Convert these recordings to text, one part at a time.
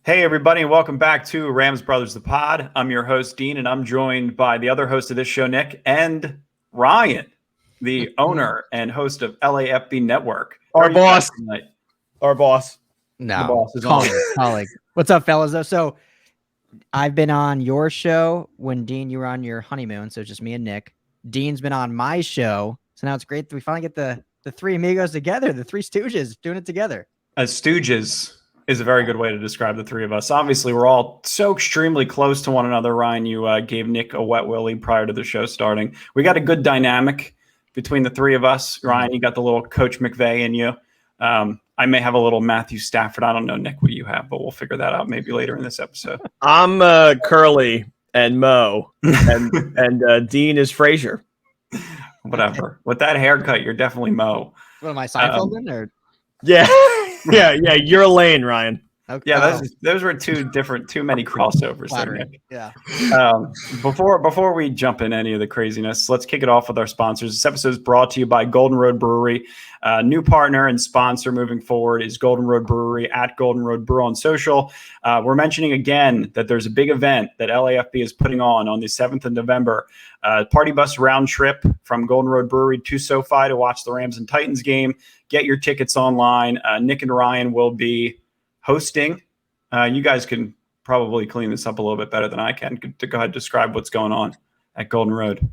Hey, everybody, and welcome back to Rams Brothers, the pod. I'm your host, Dene, and I'm joined by the other host of this show, Nick, and Ryan, the owner and host of LAFB Network. Our boss. Our boss. No, the boss is colleague. What's up, fellas? So I've been on your show when, Dean, you were on your honeymoon, so it's just me and Nick. Dean's been on my show, so now it's great that we finally get the three amigos together, the three stooges doing it together. Stooges is a very good way to describe the three of us. Obviously, we're all so extremely close to one another. Ryan, you gave Nick a wet willy prior to the show starting. We got a good dynamic between the three of us. Ryan, you got the little Coach McVay in you. I may have a little Matthew Stafford. I don't know, Nick, what you have, but we'll figure that out maybe later in this episode. I'm Curly and Mo, and Dean is Frazier. Whatever. With that haircut, you're definitely Mo. What am I, Seinfeld then, or? Yeah. Yeah. You're Lane, Ryan. Okay. Yeah, those were too many crossovers there, Nick. Yeah. Before we jump in any of the craziness, let's kick it off with our sponsors. This episode is brought to you by Golden Road Brewery. New partner and sponsor moving forward is Golden Road Brewery at Golden Road Brew on social. We're mentioning again that there's a big event that LAFB is putting on the 7th of November. Party bus round trip from Golden Road Brewery to SoFi to watch the Rams and Titans game. Get your tickets online. Nick and Ryan will be hosting. You guys can probably clean this up a little bit better than I can. To go ahead and describe what's going on at Golden Road.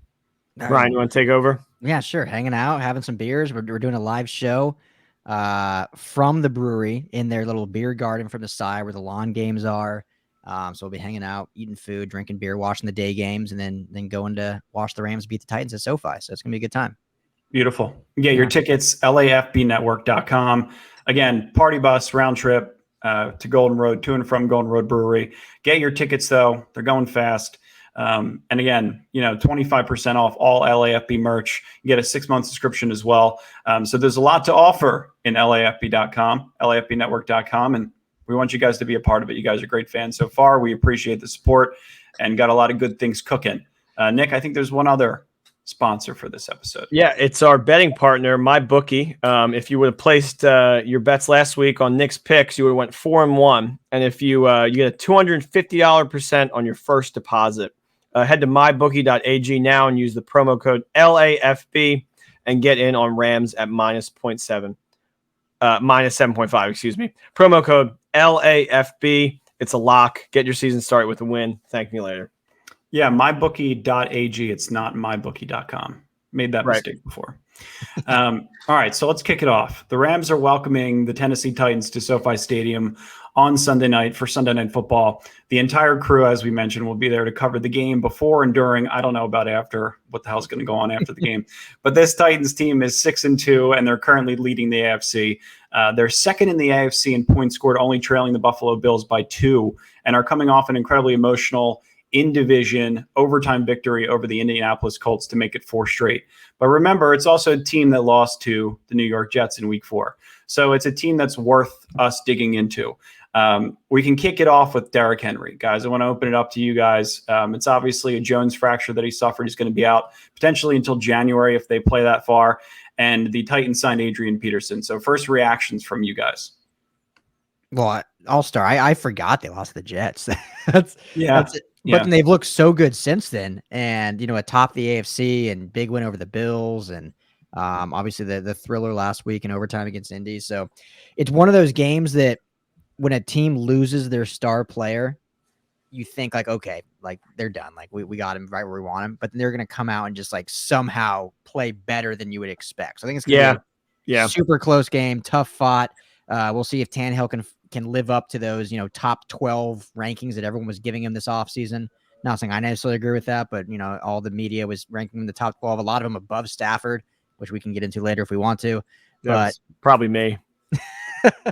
Ryan, you want to take over? Yeah, sure. Hanging out, having some beers. We're doing a live show from the brewery in their little beer garden from the side where the lawn games are. So we'll be hanging out, eating food, drinking beer, watching the day games, and then going to watch the Rams beat the Titans at SoFi. So it's going to be a good time. Beautiful. Get your tickets, LAFBnetwork.com. Again, party bus round trip to Golden Road, to and from Golden Road Brewery. Get your tickets, though. They're going fast. And again, 25% off all LAFB merch. You get a 6-month subscription as well. So there's a lot to offer in LAFB.com, LAFBnetwork.com, and we want you guys to be a part of it. You guys are great fans so far. We appreciate the support and got a lot of good things cooking. Nick, I think there's one other sponsor for this episode. Yeah, it's our betting partner, MyBookie. If you would have placed your bets last week on Nick's picks, you would have went 4-1. And if you get a $250% on your first deposit, head to mybookie.ag now and use the promo code LAFB and get in on Rams at minus 7.5, excuse me. Promo code LAFB. It's a lock. Get your season started with a win. Thank me later. Yeah, mybookie.ag. It's not mybookie.com. Made that mistake before. All right, so let's kick it off. The Rams are welcoming the Tennessee Titans to SoFi Stadium on Sunday night for Sunday Night Football. The entire crew, as we mentioned, will be there to cover the game before and during. I don't know about after, what the hell's going to go on after the game. But this Titans team is 6-2, and they're currently leading the AFC. They're second in the AFC in points scored, only trailing the Buffalo Bills by 2, and are coming off an incredibly emotional in-division overtime victory over the Indianapolis Colts to make it 4 straight. But remember, it's also a team that lost to the New York Jets in Week 4. So it's a team that's worth us digging into. We can kick it off with Derrick Henry. Guys, I want to open it up to you guys. It's obviously a Jones fracture that he suffered. He's going to be out potentially until January if they play that far. And the Titans signed Adrian Peterson. So first reactions from you guys. Well, I'll start. I forgot they lost the Jets. That's it. Yeah. But they've looked so good since then. And, atop the AFC and big win over the Bills and obviously the thriller last week in overtime against Indy. So it's one of those games that when a team loses their star player, you think like, okay, like they're done. Like we got him right where we want him. But then they're going to come out and just like somehow play better than you would expect. So I think it's going to be a super close game, tough fought. We'll see if Tannehill can live up to those, top 12 rankings that everyone was giving him this offseason. Not saying I necessarily agree with that, but, all the media was ranking him in the top 12, a lot of them above Stafford, which we can get into later if we want to. That's probably me.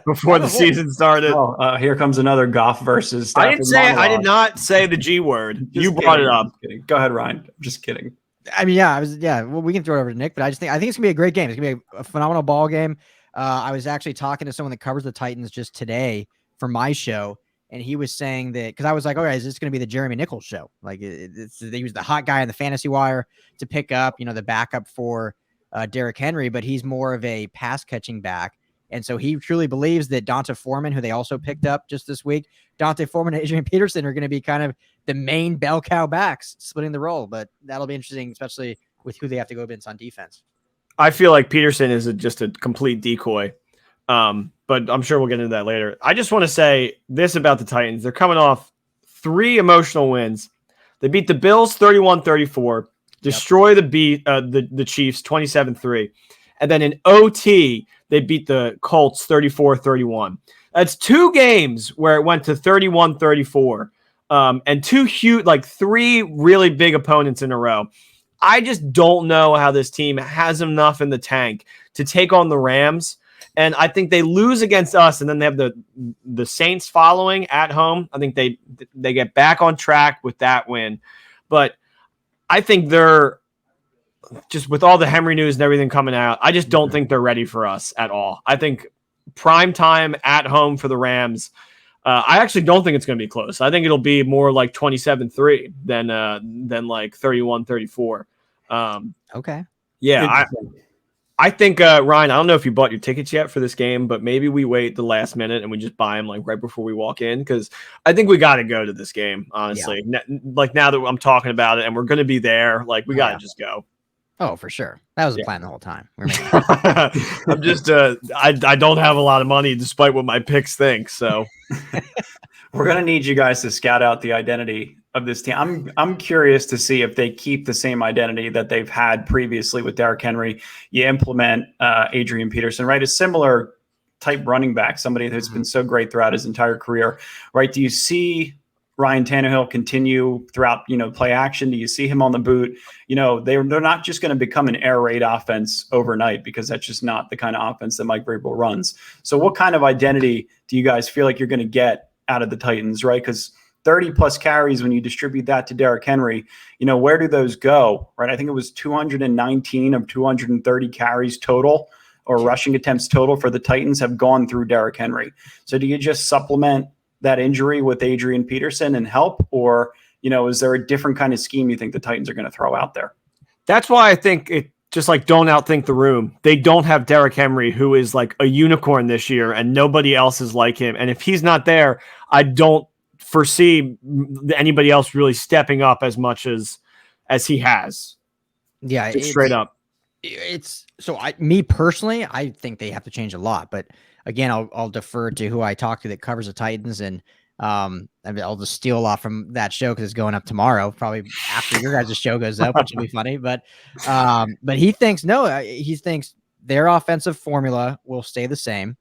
Before the season started. Oh, here comes another Goff versus Stafford I did not say the G word. You brought it up. Go ahead, Ryan. I'm just kidding. I mean, well, we can throw it over to Nick, but I think it's gonna be a great game. It's gonna be a phenomenal ball game. I was actually talking to someone that covers the Titans just today for my show, and he was saying that because I was like, "All right, is this going to be the Jeremy Nichols show?" Like, he was the hot guy on the fantasy wire to pick up, the backup for Derrick Henry, but he's more of a pass catching back. And so he truly believes that D'Onta Foreman, who they also picked up just this week, D'Onta Foreman and Adrian Peterson are going to be kind of the main bell cow backs splitting the role. But that'll be interesting, especially with who they have to go against on defense. I feel like Peterson is just a complete decoy. But I'm sure we'll get into that later. I just want to say this about the Titans. They're coming off 3 emotional wins. They beat the Bills 31-34, destroy the Chiefs 27-3. And then in OT, they beat the Colts 34-31. That's 2 games where it went to 31-34. And 3 really big opponents in a row. I just don't know how this team has enough in the tank to take on the Rams. And I think they lose against us, and then they have the Saints following at home. I think they get back on track with that win. But I think they're just, with all the Henry news and everything coming out, I just don't think they're ready for us at all. I think prime time at home for the Rams, I actually don't think it's going to be close. I think it'll be more like 27-3 than like 31-34. Okay. Yeah, I think, Ryan, I don't know if you bought your tickets yet for this game, but maybe we wait the last minute and we just buy them like right before we walk in, because I think we got to go to this game, honestly. Yeah. Now that I'm talking about it and we're going to be there, like we got to just go. Oh, for sure. That was the plan the whole time. I'm just, I don't have a lot of money despite what my picks think. So we're going to need you guys to scout out the identity of this team. I'm curious to see if they keep the same identity that they've had previously with Derrick Henry. You implement Adrian Peterson, right? A similar type running back, somebody that's been so great throughout his entire career, right? Do you see Ryan Tannehill continue throughout, play action? Do you see him on the boot? They're not just going to become an air raid offense overnight, because that's just not the kind of offense that Mike Vrabel runs. So what kind of identity do you guys feel like you're going to get out of the Titans, right? Because 30 plus carries, when you distribute that to Derrick Henry, where do those go, right? I think it was 219 of 230 carries total, or rushing attempts total, for the Titans have gone through Derrick Henry. So do you just supplement that injury with Adrian Peterson and help, or, is there a different kind of scheme you think the Titans are going to throw out there? That's why I think it just like, don't outthink the room. They don't have Derrick Henry, who is like a unicorn this year, and nobody else is like him. And if he's not there, I don't foresee anybody else really stepping up as much as he has. Yeah, just straight up. It's so me personally, I think they have to change a lot. But again, I'll defer to who I talk to that covers the Titans, and I'll just steal a lot from that show because it's going up tomorrow, probably after your guys' show goes up, which will be funny. But he thinks he thinks their offensive formula will stay the same.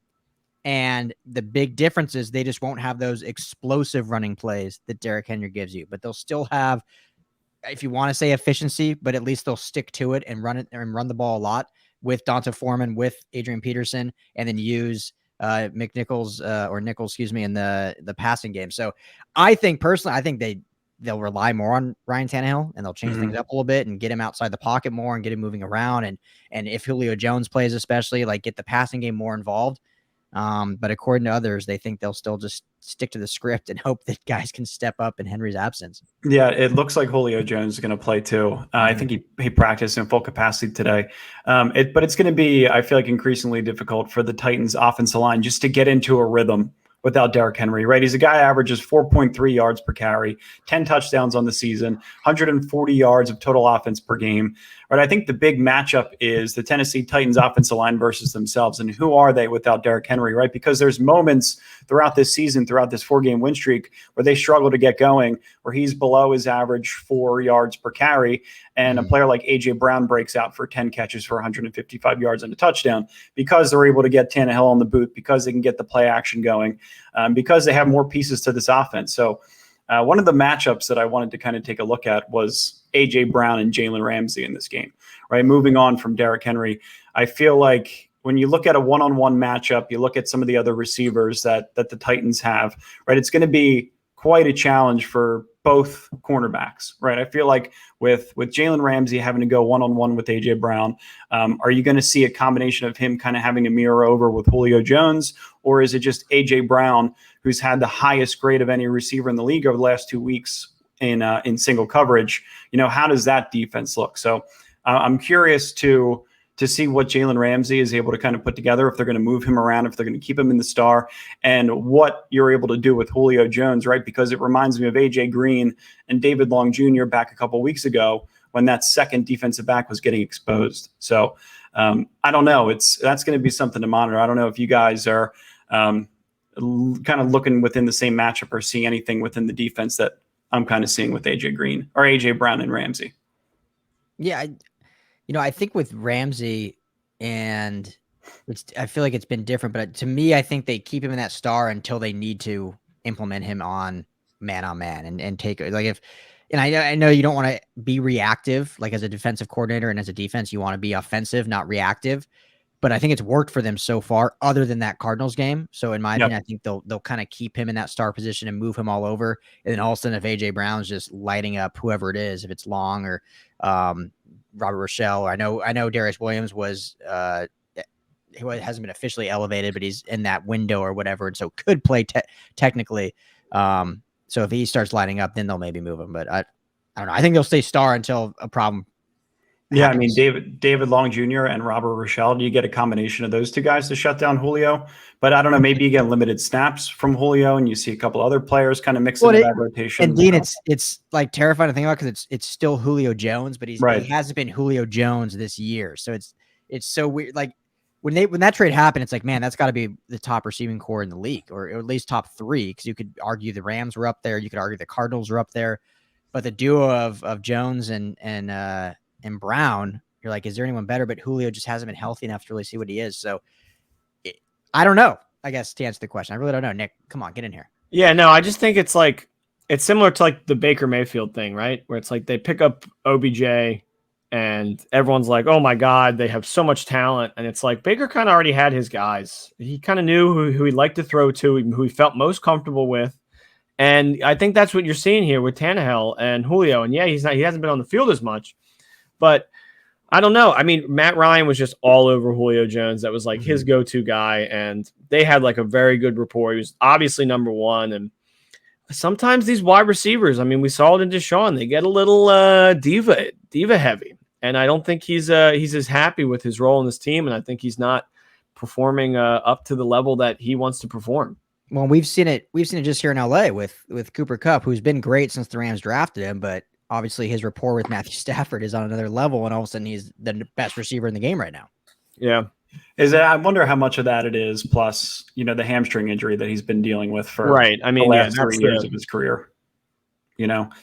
And the big difference is they just won't have those explosive running plays that Derrick Henry gives you, but they'll still have, if you want to say efficiency, but at least they'll stick to it and run the ball a lot with D'Onta Foreman, with Adrian Peterson, and then use Nichols, in the passing game. So I think personally, they'll rely more on Ryan Tannehill, and they'll change things up a little bit and get him outside the pocket more and get him moving around. And if Julio Jones plays, especially, like, get the passing game more involved. But according to others, they think they'll still just stick to the script and hope that guys can step up in Henry's absence. Yeah, it looks like Julio Jones is going to play too. I think he practiced in full capacity today. But it's going to be, I feel like, increasingly difficult for the Titans offensive line just to get into a rhythm without Derrick Henry, right? He's a guy who averages 4.3 yards per carry, 10 touchdowns on the season, 140 yards of total offense per game, right? I think the big matchup is the Tennessee Titans offensive line versus themselves. And who are they without Derrick Henry, right? Because there's moments throughout this season, throughout this 4-game win streak, where they struggle to get going, where he's below his average 4 yards per carry. And a player like A.J. Brown breaks out for 10 catches for 155 yards and a touchdown, because they're able to get Tannehill on the boot, because they can get the play action going, because they have more pieces to this offense. So one of the matchups that I wanted to kind of take a look at was A.J. Brown and Jalen Ramsey in this game, right? Moving on from Derrick Henry, I feel like when you look at a one-on-one matchup, you look at some of the other receivers that the Titans have, right? It's going to be quite a challenge for both cornerbacks, right? I feel like with Jalen Ramsey having to go one-on-one with A.J. Brown, are you going to see a combination of him kind of having to mirror over with Julio Jones, or is it just A.J. Brown, who's had the highest grade of any receiver in the league over the last 2 weeks in single coverage? How does that defense look? So I'm curious to to see what Jalen Ramsey is able to kind of put together, if they're going to move him around, if they're going to keep him in the star, and what you're able to do with Julio Jones, right? Because it reminds me of A.J. Green and David Long Jr. back a couple of weeks ago when that second defensive back was getting exposed. So I don't know. That's going to be something to monitor. I don't know if you guys are kind of looking within the same matchup or see anything within the defense that I'm kind of seeing with A.J. Green or A.J. Brown and Ramsey. Yeah, I think with Ramsey, and I feel like it's been different, but to me, I think they keep him in that star until they need to implement him on man, and take like if. And I know you don't want to be reactive, like as a defensive coordinator and as a defense, you want to be offensive, not reactive. But I think it's worked for them so far, other than that Cardinals game. So in my opinion, I think they'll kind of keep him in that star position and move him all over. And then all of a sudden, if AJ Brown's just lighting up whoever it is, if it's Long or Robert Rochelle, or I know Darius Williams was he hasn't been officially elevated, but he's in that window or whatever, and so could play technically. So if he starts lighting up, then they'll maybe move him. But I don't know. I think they'll stay star until a problem. Yeah, happens. I mean, David Long Jr. and Robert Rochelle, do you get a combination of those two guys to shut down Julio? But I don't know, maybe you get limited snaps from Julio and you see a couple other players kind of mix into that rotation. And Dean, it's like terrifying to think about because it's still Julio Jones, but he hasn't been Julio Jones this year. So it's so weird. Like when that trade happened, it's like, man, that's got to be the top receiving core in the league, or at least top 3, because you could argue the Rams were up there, you could argue the Cardinals were up there, but the duo of Jones and Brown, you're like, is there anyone better? But Julio just hasn't been healthy enough to really see what he is. So I don't know, I guess, to answer the question. I really don't know. Nick, come on, get in here. Yeah, no, I just think it's like, it's similar to like the Baker Mayfield thing, right? Where it's like they pick up OBJ and everyone's like, oh my God, they have so much talent. And it's like Baker kind of already had his guys. He kind of knew who he'd like to throw to, who he felt most comfortable with. And I think that's what you're seeing here with Tannehill and Julio. And yeah, he hasn't been on the field as much. But I don't know. I mean, Matt Ryan was just all over Julio Jones. That was like his go-to guy. And they had like a very good rapport. He was obviously number one. And sometimes these wide receivers, I mean, we saw it in Deshaun. They get a little diva heavy. And I don't think he's as happy with his role in this team. And I think he's not performing up to the level that he wants to perform. Well, we've seen it just here in LA with Cooper Kupp, who's been great since the Rams drafted him, but obviously his rapport with Matthew Stafford is on another level, and all of a sudden he's the best receiver in the game right now. Yeah. I wonder how much of that it is, plus, the hamstring injury that he's been dealing with for the last 3 years of his career.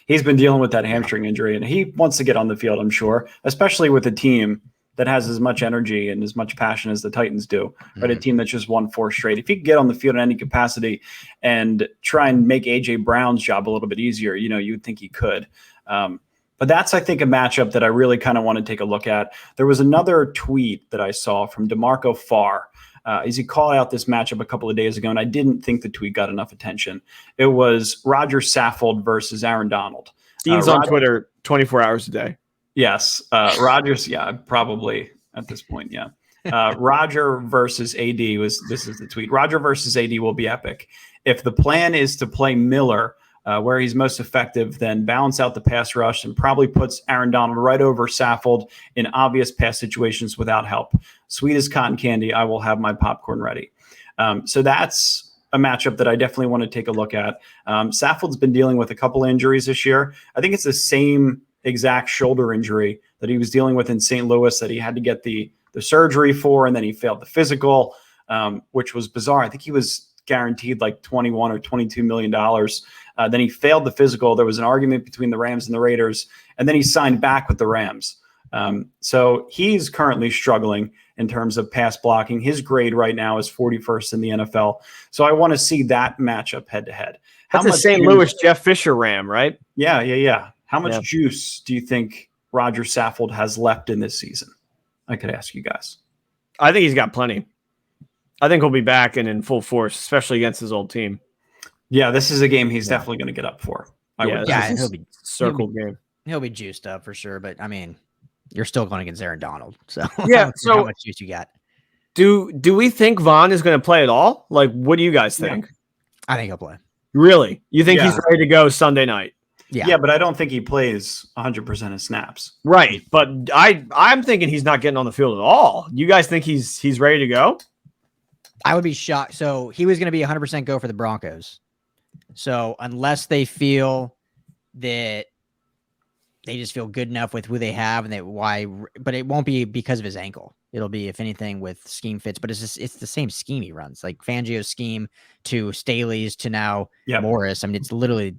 He's been dealing with that hamstring injury, and he wants to get on the field, I'm sure, especially with a team that has as much energy and as much passion as the Titans do, right? A team that's just won 4 straight. If he could get on the field in any capacity and try and make A.J. Brown's job a little bit easier, you would think he could. But that's, I think, a matchup that I really kind of want to take a look at. There was another tweet that I saw from DeMarco Farr. He called out this matchup a couple of days ago, and I didn't think the tweet got enough attention. It was Roger Saffold versus Aaron Donald. Dean's on Twitter 24 hours a day. Yes. Rodgers, yeah, probably at this point, yeah. Roger versus AD this is the tweet. Roger versus AD will be epic. If the plan is to play Miller where he's most effective, then balance out the pass rush and probably puts Aaron Donald right over Saffold in obvious pass situations without help. Sweet as cotton candy, I will have my popcorn ready. So that's a matchup that I definitely want to take a look at. Saffold's been dealing with a couple injuries this year. I think it's the same exact shoulder injury that he was dealing with in St. Louis that he had to get the surgery for, and then he failed the physical, which was bizarre. I think he was guaranteed like $21 or $22 million. Then he failed the physical. There was an argument between the Rams and the Raiders, and then he signed back with the Rams. So he's currently struggling in terms of pass blocking. His grade right now is 41st in the NFL. So I want to see that matchup head to head. That's a St. Louis Jeff Fisher Ram, right? Yeah. How much juice do you think Roger Saffold has left in this season? I could ask you guys. I think he's got plenty. I think he'll be back and in full force, especially against his old team. Yeah, this is a game he's definitely going to get up for. He'll be game. He'll be juiced up for sure. But I mean, you're still going against Aaron Donald. So yeah. So how much juice you got? Do we think Vaughn is going to play at all? Like, what do you guys think? I think he'll play. Really? You think he's ready to go Sunday night? Yeah, but I don't think he plays 100% of snaps. Right, but I'm thinking he's not getting on the field at all. You guys think he's ready to go? I would be shocked. So he was going to be 100% go for the Broncos. So unless they feel that they just feel good enough with who they have but it won't be because of his ankle. It'll be, if anything, with scheme fits, but it's the same scheme he runs, like Fangio's scheme to Staley's to now Morris. I mean, it's literally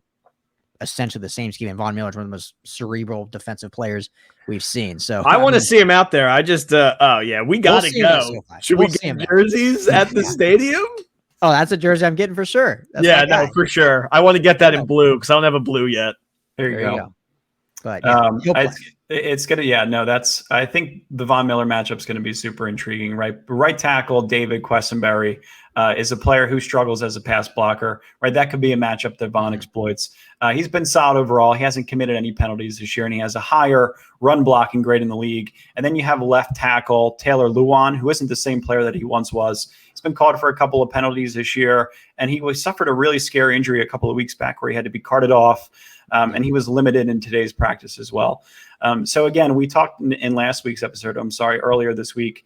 essentially the same scheme. And Von Miller's one of the most cerebral defensive players we've seen. So I want to see him out there. I just, we got to go. Should we get jerseys at the stadium? Oh, that's a jersey I'm getting for sure. That's for sure. I want to get that in blue because I don't have a blue yet. There you go. But it's gonna, I think the Von Miller matchup's gonna be super intriguing, right? Right tackle David Quessenberry is a player who struggles as a pass blocker, right? That could be a matchup that Von exploits. He's been solid overall. He hasn't committed any penalties this year, and he has a higher run blocking grade in the league. And then you have left tackle Taylor Lewan, who isn't the same player that he once was. He's been called for a couple of penalties this year, and he suffered a really scary injury a couple of weeks back where he had to be carted off. And he was limited in today's practice as well. So again, we talked in last week's episode, earlier this week,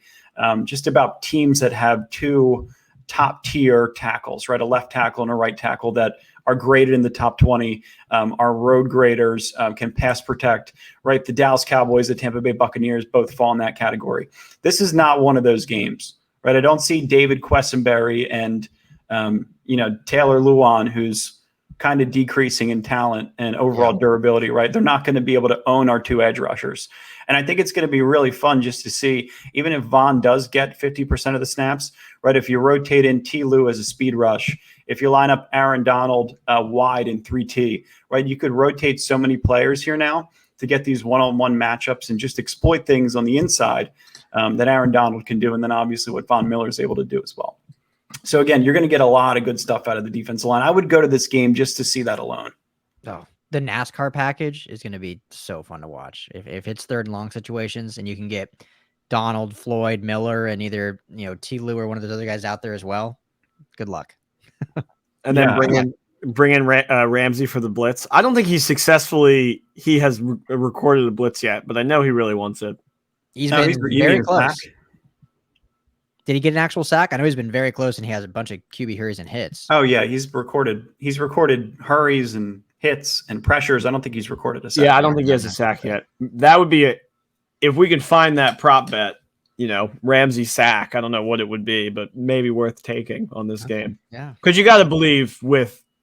just about teams that have two top tier tackles, right? A left tackle and a right tackle that are graded in the top 20, are road graders, can pass protect, right? The Dallas Cowboys, the Tampa Bay Buccaneers both fall in that category. This is not one of those games, right? I don't see David Quessenberry and, Taylor Lewan, who's kind of decreasing in talent and overall durability, right? They're not going to be able to own our two edge rushers. And I think it's going to be really fun just to see, even if Von does get 50% of the snaps, right? If you rotate in T. Lou as a speed rush, if you line up Aaron Donald wide in 3T, right? You could rotate so many players here now to get these one-on-one matchups and just exploit things on the inside that Aaron Donald can do. And then obviously what Von Miller is able to do as well. So again, you're going to get a lot of good stuff out of the defensive line. I would go to this game just to see that alone. Oh, the NASCAR package is going to be so fun to watch. If it's third and long situations and you can get Donald, Floyd, Miller, and either, T. Lou or one of those other guys out there as well, good luck. And then bring in Ramsey for the blitz. I don't think he has recorded a blitz yet, but I know he really wants it. He's been very close. Did he get an actual sack? I know he's been very close, and he has a bunch of QB hurries and hits. Oh yeah, he's recorded hurries and hits and pressures. I don't think he's recorded a sack. Yeah, I don't think he has a sack yet. That would be if we could find that prop bet, Ramsey sack. I don't know what it would be, but maybe worth taking on this game. Yeah, because you got to believe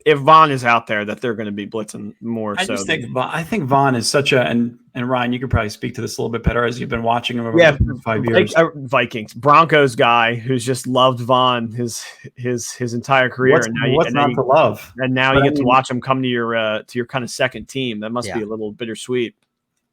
if Von is out there that they're going to be blitzing more. I think Von is such and Ryan, you could probably speak to this a little bit better as you've been watching him over 5 years. Vikings, Broncos guy who's just loved Von his entire career. What's not to love? And now you get to watch him come to your kind of second team. That must be a little bittersweet.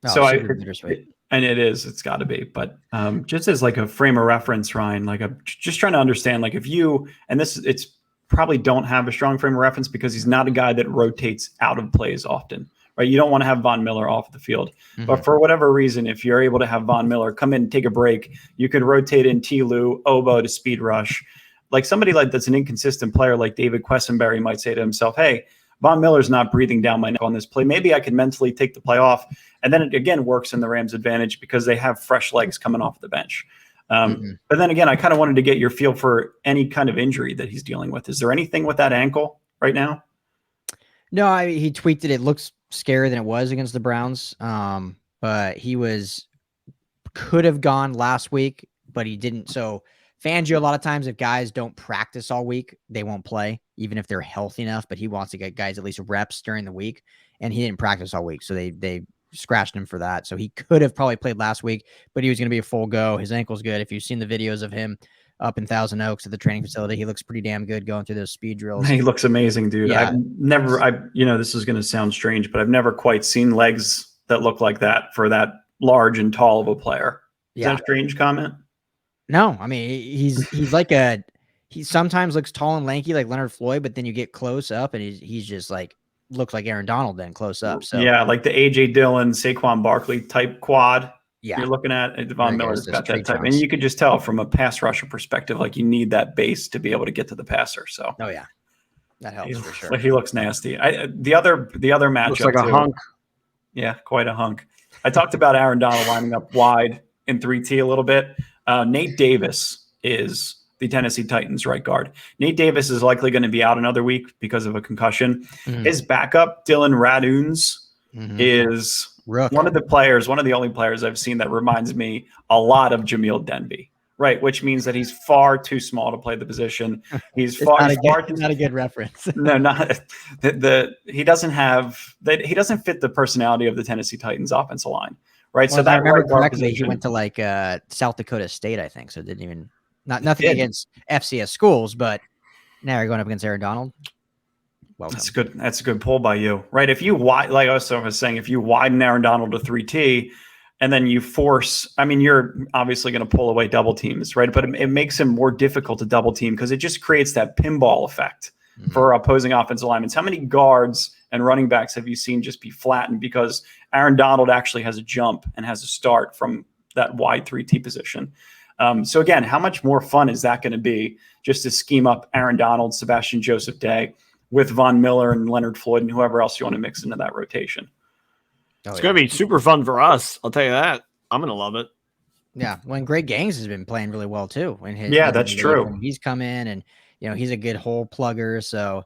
Bittersweet. And it's got to be. But just as like a frame of reference, Ryan, like I'm just trying to understand, like if you it's probably don't have a strong frame of reference because he's not a guy that rotates out of plays often, right? You don't want to have Von Miller off the field. Mm-hmm. But for whatever reason, if you're able to have Von Miller come in and take a break, you could rotate in T. Lou, Obo to speed rush. Like somebody like that's an inconsistent player like David Quessenberry might say to himself, hey, Von Miller's not breathing down my neck on this play. Maybe I could mentally take the play off. And then it again works in the Rams' advantage because they have fresh legs coming off the bench. But then again, I kind of wanted to get your feel for any kind of injury that he's dealing with. Is there anything with that ankle right now? No, he tweaked it. It looks scarier than it was against the Browns. But he could have gone last week, but he didn't. So Fangio, a lot of times if guys don't practice all week, they won't play, even if they're healthy enough. But he wants to get guys at least reps during the week, and he didn't practice all week. So they scratched him for that. So he could have probably played last week, but he was going to be a full go. His ankle's good. If you've seen the videos of him up in Thousand Oaks at the training facility, he looks pretty damn good going through those speed drills. He looks amazing, dude. Yeah. This is going to sound strange, but I've never quite seen legs that look like that for that large and tall of a player. Is that a strange comment? No, I mean, he's like he sometimes looks tall and lanky like Leonard Floyd, but then you get close up and he's just like, looks like Aaron Donald then close up. So yeah, like the AJ Dillon, Saquon Barkley type quad. Yeah, you're looking at Von Miller's got that type, and you could just tell from a pass rusher perspective, like you need that base to be able to get to the passer. So That helps for sure. He looks nasty. The other matchup looks like a too, hunk. Yeah, quite a hunk. I talked about Aaron Donald lining up wide in 3T a little bit. Nate Davis is the Tennessee Titans right guard. Nate Davis is likely going to be out another week because of a concussion. Mhm. His backup, Dylan Raduns, is one of the only players I've seen that reminds me a lot of Jameel Denby. Right, which means that he's far too small to play the position. He's not a good reference. No, not he doesn't fit the personality of the Tennessee Titans offensive line. Right. Well, so if I remember correctly, position, he went to like South Dakota State, I think. So it didn't even nothing against FCS schools, but now you're going up against Aaron Donald. Welcome. That's a good pull by you. Right. If you like I was saying, if you widen Aaron Donald to 3T, and then you force, you're obviously going to pull away double teams, right? But it makes him more difficult to double team because it just creates that pinball effect for opposing offensive linemen. How many guards and running backs have you seen just be flattened because Aaron Donald actually has a jump and has a start from that wide 3T position? So again, how much more fun is that going to be just to scheme up Aaron Donald, Sebastian Joseph Day with Von Miller and Leonard Floyd and whoever else you want to mix into that rotation? It's going to be super fun for us. I'll tell you that. I'm going to love it. Yeah. When Greg Gaines has been playing really well too. That's true. When he's come in and, he's a good hole plugger. So,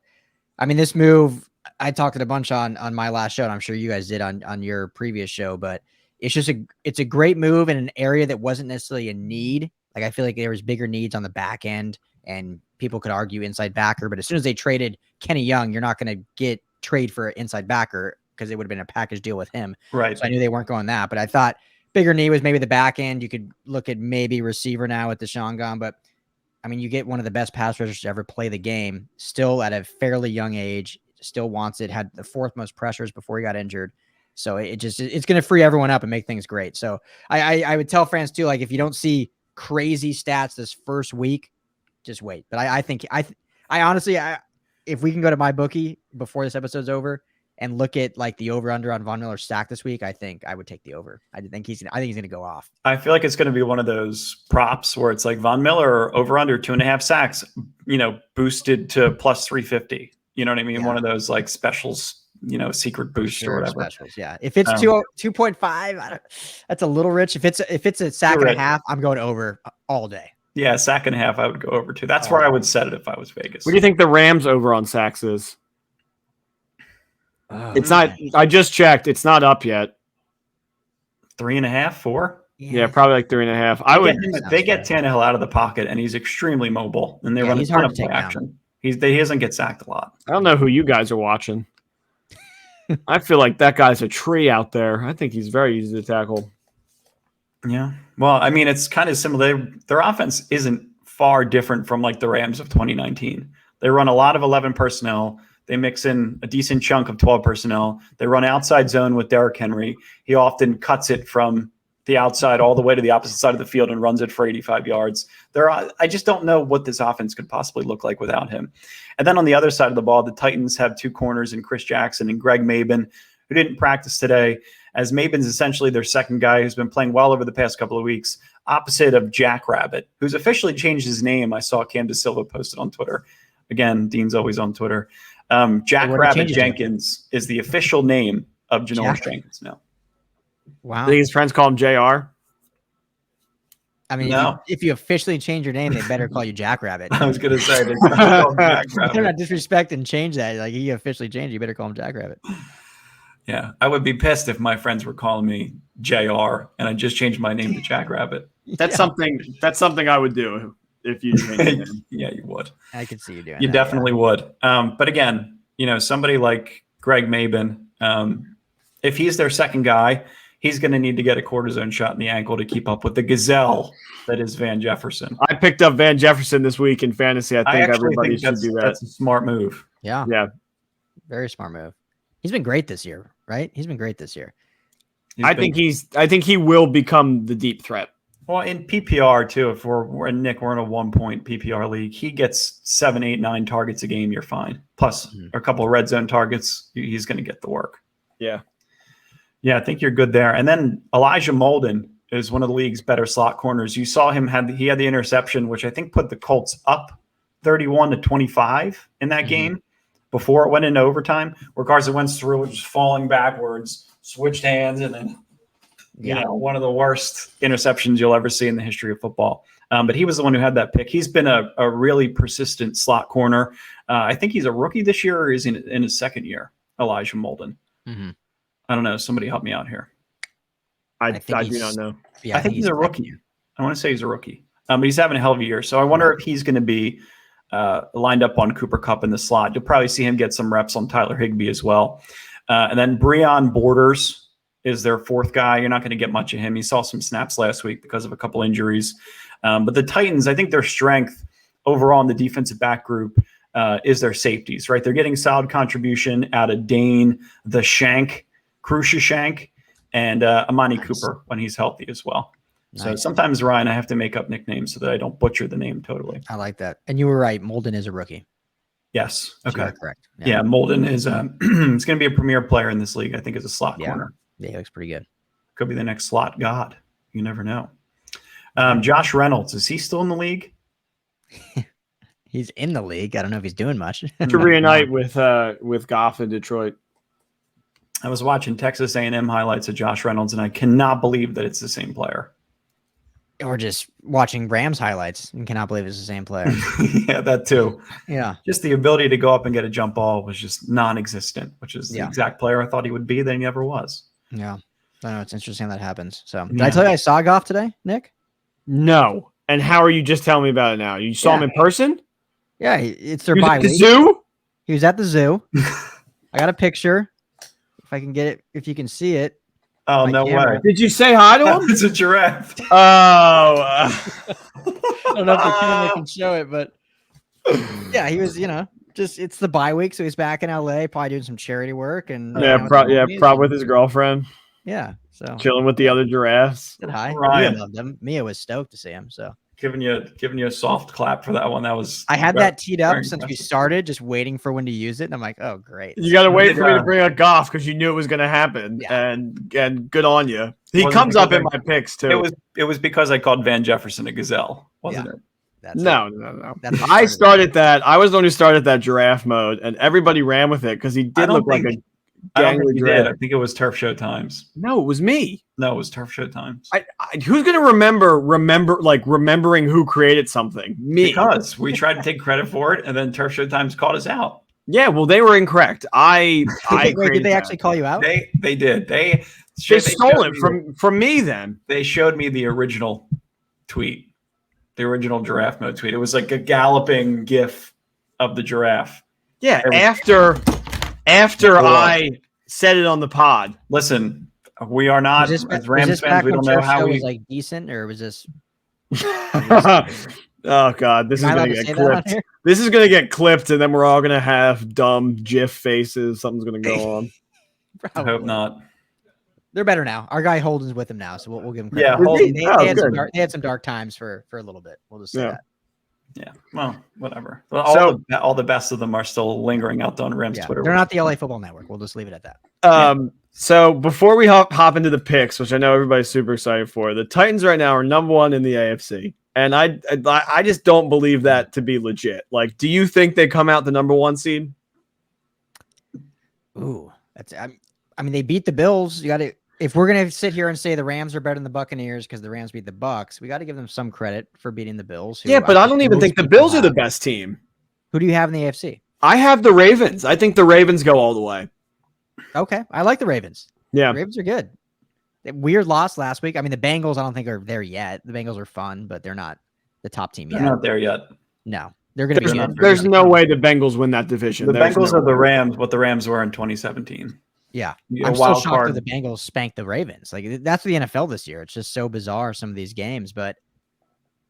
this move, I talked a bunch on my last show, and I'm sure you guys did on your previous show, but it's a great move in an area that wasn't necessarily a need. Like, I feel like there was bigger needs on the back end, and people could argue inside backer, but as soon as they traded Kenny Young, you're not going to trade for an inside backer, because it would have been a package deal with him. Right. So I knew they weren't going that, but I thought bigger need was maybe the back end. You could look at maybe receiver now with Deshaun gone, but you get one of the best pass rushers to ever play the game, still at a fairly young age, still wants it, had the fourth most pressures before he got injured. So it's going to free everyone up and make things great. So I would tell fans too, like, if you don't see crazy stats this first week, just wait. But I think I honestly, if we can go to my bookie before this episode's over and look at like the over under on Von Miller's sack this week, I think I would take the over. I think he's going to go off. I feel like it's going to be one of those props where it's like Von Miller over under 2.5 sacks, boosted to plus 350. You know what I mean? Yeah. One of those like specials, secret boosts or whatever. Specials, yeah. If it's 2.5, that's a little rich. If it's a sack and a half, I'm going over all day. Yeah, sack and a half, I would go over to. That's where I would set it if I was Vegas. What do you think the Rams over on sacks is? It's not. I just checked. It's not up yet. 3.5, 4. Yeah, probably like 3.5. They get Tannehill out of the pocket, and he's extremely mobile, and they run a ton of play action. He doesn't get sacked a lot. I don't know who you guys are watching. I feel like that guy's a tree out there. I think he's very easy to tackle. Yeah. Well, it's kind of similar. Their offense isn't far different from like the Rams of 2019. They run a lot of 11 personnel. They mix in a decent chunk of 12 personnel. They run outside zone with Derrick Henry. He often cuts it from the outside all the way to the opposite side of the field and runs it for 85 yards. I just don't know what this offense could possibly look like without him. And then on the other side of the ball, the Titans have two corners in Chris Jackson and Greg Maben, who didn't practice today, as Maben's essentially their second guy who's been playing well over the past couple of weeks, opposite of Jackrabbit, who's officially changed his name. I saw Cam DeSilva posted on Twitter. Again, Dean's always on Twitter. Jackrabbit Jenkins is the official name of Janoris Jenkins now. Wow. I think his friends call him JR. No. If you officially change your name, they better call you Jackrabbit. I was going to say, they're not disrespect and change that. Like, he officially changed, you better call him Jackrabbit. Yeah, I would be pissed if my friends were calling me JR and I just changed my name to Jackrabbit. That's something I would do if you changed your name. Yeah, you would. I could see you doing You that, definitely would. But again, somebody like Greg Maben, if he's their second guy, he's going to need to get a cortisone shot in the ankle to keep up with the gazelle that is Van Jefferson. I picked up Van Jefferson this week in fantasy. I think everybody should do that. That's a smart move. Yeah. Yeah. Very smart move. He's been great this year, right? He's been great this year. I think he will become the deep threat. Well, in PPR too, if we're in a 1-point PPR league, he gets 7, 8, 9 targets a game. You're fine. Plus a couple of red zone targets. He's going to get the work. Yeah. Yeah, I think you're good there. And then Elijah Molden is one of the league's better slot corners. You saw him had the interception, which I think put the Colts up 31-25 in that game. before it went into overtime, where Carson Wentz threw, was just falling backwards, switched hands, and then one of the worst interceptions you'll ever see in the history of football. But he was the one who had that pick. He's been a really persistent slot corner. I think he's a rookie this year, or is he in his second year, Elijah Molden. Mm-hmm. I don't know. Somebody help me out here. I do not know. Yeah, I think he's a rookie. I want to say he's a rookie. But he's having a hell of a year. So I wonder if he's going to be lined up on Cooper Kupp in the slot. You'll probably see him get some reps on Tyler Higbee as well. And then Breon Borders is their fourth guy. You're not going to get much of him. He saw some snaps last week because of a couple injuries. But the Titans, I think their strength overall in the defensive back group is their safeties, right? They're getting solid contribution out of Dane, the Shank, Cruikshank, and Amani Cooper when he's healthy as well. Nice. So sometimes, Ryan, I have to make up nicknames so that I don't butcher the name totally. I like that. And you were right. Molden is a rookie. Yes. Okay. Correct. Yeah. Molden is it's going to be a premier player in this league, I think, as a slot corner. Yeah, he looks pretty good. Could be the next slot god. You never know. Josh Reynolds, is he still in the league? He's in the league. I don't know if he's doing much. To reunite with Goff in Detroit. I was watching Texas A&M highlights of Josh Reynolds, and I cannot believe that it's the same player. Or just watching Rams highlights and cannot believe it's the same player. Yeah, that too. Yeah. Just the ability to go up and get a jump ball was just non-existent, which is the exact player I thought he would be that he never was. Yeah. I know. It's interesting that happens. So did I tell you I saw Goff today, Nick? No. And how are you just telling me about it now? You saw him in person? Yeah. It's their bye bye week. week. Zoo? He was at the zoo. I got a picture. If I can get it, if you can see it. Oh, no way. Did you say hi to him? It's a giraffe. Oh. I don't know if the camera can show it, but yeah, he was, just it's the bye week. So he's back in LA, probably doing some charity work. And probably with his girlfriend. Yeah. So chilling with the other giraffes. Said hi. Ryan. Mia loved him. Mia was stoked to see him. So giving you a soft clap for that one. That was I had that teed up since we started, just waiting for when to use it. And I'm like, oh great. You gotta wait for me to bring up Goff because you knew it was gonna happen. Yeah. And good on you. He comes up in my picks too. It was because I called Van Jefferson a gazelle, wasn't it? No. I started that. I was the one who started that giraffe mode, and everybody ran with it because he did look like a gangly giraffe. I think it was Turf Show Times. No, it was me. No, it was Turf Show Times. Who's gonna remembering who created something? Me. Oh. Because we tried to take credit for it, and then Turf Show Times called us out. Yeah, well, they were incorrect. Wait, did they actually call you out? They did. They stole it from me. Then they showed me the original tweet, the original giraffe mode tweet. It was like a galloping GIF of the giraffe. Yeah, after I said it on the pod. Listen, we are not as Rams fans. We don't know how we was like decent, or was this? Oh God, this is gonna get clipped. This is gonna get clipped, and then we're all gonna have dumb GIF faces. Something's gonna go on. I hope not. They're better now. Our guy Holden's with him now, so we'll give him credit. Yeah, Holden, they had some dark times for a little bit. We'll just say that. Yeah, well, whatever. All the best of them are still lingering out on Rams Twitter. They're not the LA Football Network. We'll just leave it at that. So before we hop into the picks, which I know everybody's super excited for, the Titans right now are number 1 in the AFC, and I just don't believe that to be legit. Like, do you think they come out the number 1 seed? Ooh, I mean, they beat the Bills. You got to. If we're going to sit here and say the Rams are better than the Buccaneers because the Rams beat the Bucs, we got to give them some credit for beating the Bills. Yeah, but I don't even think the Bills are the best team. Who do you have in the AFC? I have the Ravens. I think the Ravens go all the way. Okay. I like the Ravens. Yeah. The Ravens are good. Weird loss last week. I mean, the Bengals, I don't think are there yet. The Bengals are fun, but they're not the top team yet. They're not there yet. No. They're going to be good. There's no way the Bengals win that division. The Bengals are the Rams, what the Rams were in 2017. Yeah. I'm still shocked that the Bengals spanked the Ravens. Like, that's the NFL this year. It's just so bizarre, some of these games. But,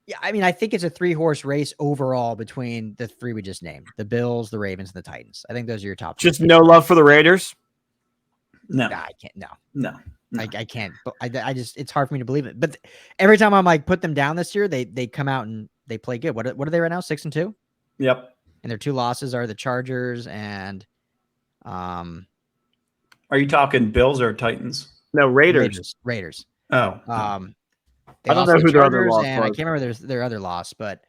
yeah, I mean, I think it's a 3-horse race overall between the 3 we just named. The Bills, the Ravens, and the Titans. I think those are your top 3. Just no love for the Raiders? No. I can't. No. I can't. I just, it's hard for me to believe it. But every time I'm like, put them down this year, they come out and they play good. What are they right now? 6-2? Yep. And their 2 losses are the Chargers and Are you talking Bills or Titans? No, Raiders. Oh. I don't know who their other loss was. I can't remember their other loss, but